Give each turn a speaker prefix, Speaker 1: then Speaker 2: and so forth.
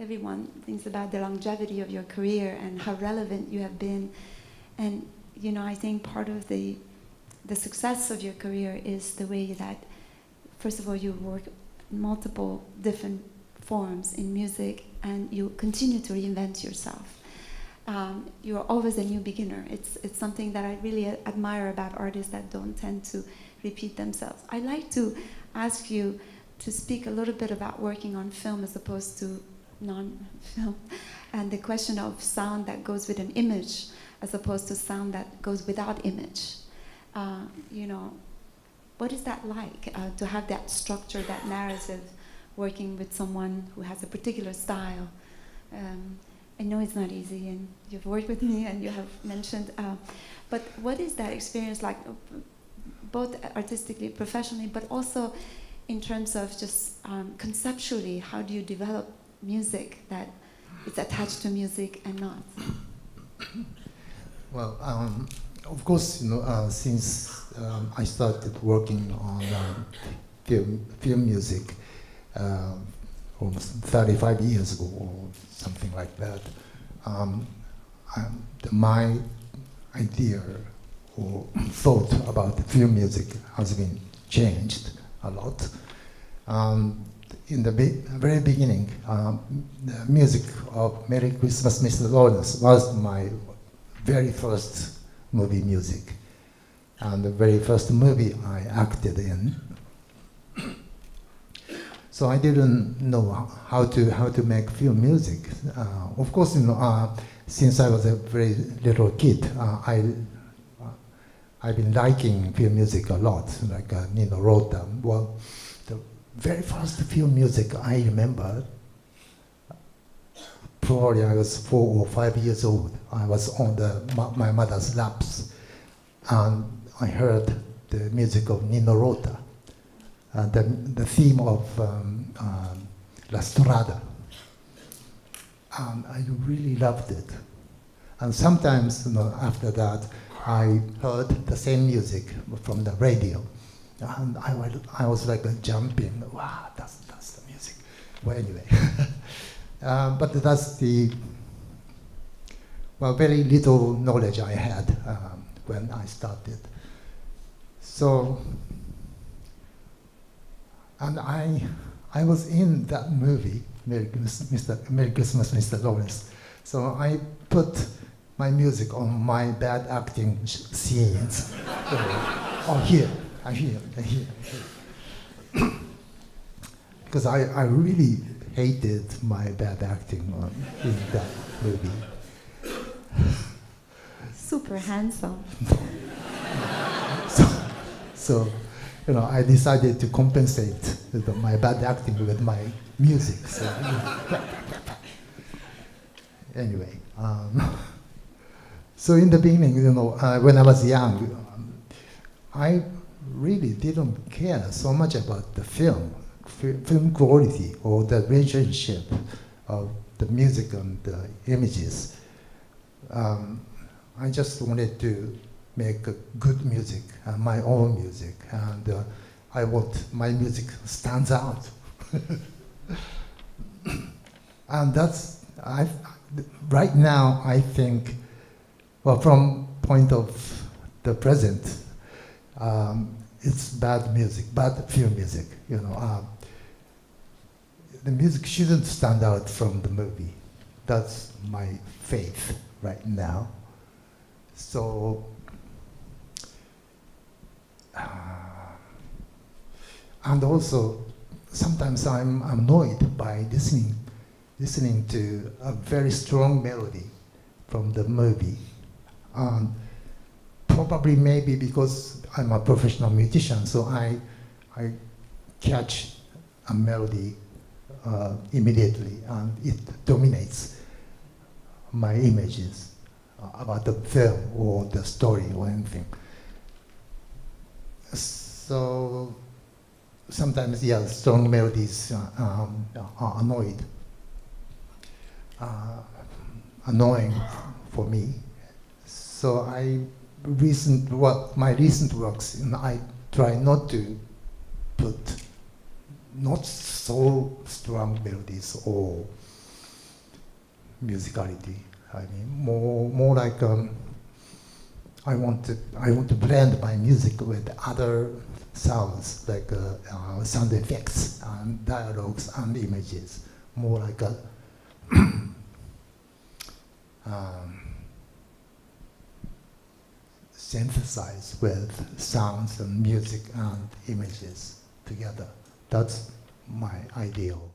Speaker 1: everyone thinks about the longevity of your career and how relevant you have been. And, you know, I think part of the success of your career is the way that, first of all, you work in multiple different forms in music and you continue to reinvent yourself. You're always a new beginner. It's something that I really admire about artists that don't tend to repeat themselves. I'd like to ask you to speak a little bit about working on film as opposed to non-film, and the question of sound that goes with an image as opposed to sound that goes without image. You know, what is that like to have that structure, that narrative, working with someone who has a particular style? I know it's not easy, and you've worked with me, and you have mentioned. But what is that experience like, both artistically, professionally, but also in terms of just conceptually? How do you develop music that is attached to music and not?
Speaker 2: Well, of course, you know, since I started working on film music almost 35 years ago or something like that, my idea or thought about film music has been changed a lot. In the very beginning, the music of Merry Christmas, Mr. Lawrence was my very first movie music, and the very first movie I acted in. So I didn't know how to make film music. Of course, you know, since I was a very little kid, I've been liking film music a lot, like Nino Rota. Well, the very first film music I remember, probably I was 4 or 5 years old. I was on my mother's laps, and I heard the music of Nino Rota, the theme of La Strada. And I really loved it. And sometimes, you know, after that, I heard the same music from the radio. And I was like jumping, wow, that's the music. Well, anyway. But that's the, well, very little knowledge I had when I started. So, and I was in that movie, Merry Christmas, Mr. Lawrence. So I put my music on my bad acting scenes. Oh, here. Because I really hated my bad acting in that movie.
Speaker 1: Super handsome.
Speaker 2: So, you know, I decided to compensate my bad acting with my music. So, anyway, so in the beginning, you know, when I was young, I really didn't care so much about the film quality or the relationship of the music and the images. I just wanted to make good music, my own music, and I want my music stands out. And that's, right now I think, well, from point of the present, it's bad music, bad film music, you know. The music shouldn't stand out from the movie. That's my faith right now. So, and also, sometimes I'm annoyed by listening to a very strong melody from the movie. Probably maybe because I'm a professional musician, so I catch a melody immediately, and it dominates my images about the film or the story or anything. So sometimes, yeah, strong melodies are annoying for me. So my recent works, I try not to put not so strong melodies or musicality. I mean, more like I want to blend my music with other sounds, like sound effects and dialogues and images, more like a synthesize with sounds and music and images together. That's my ideal.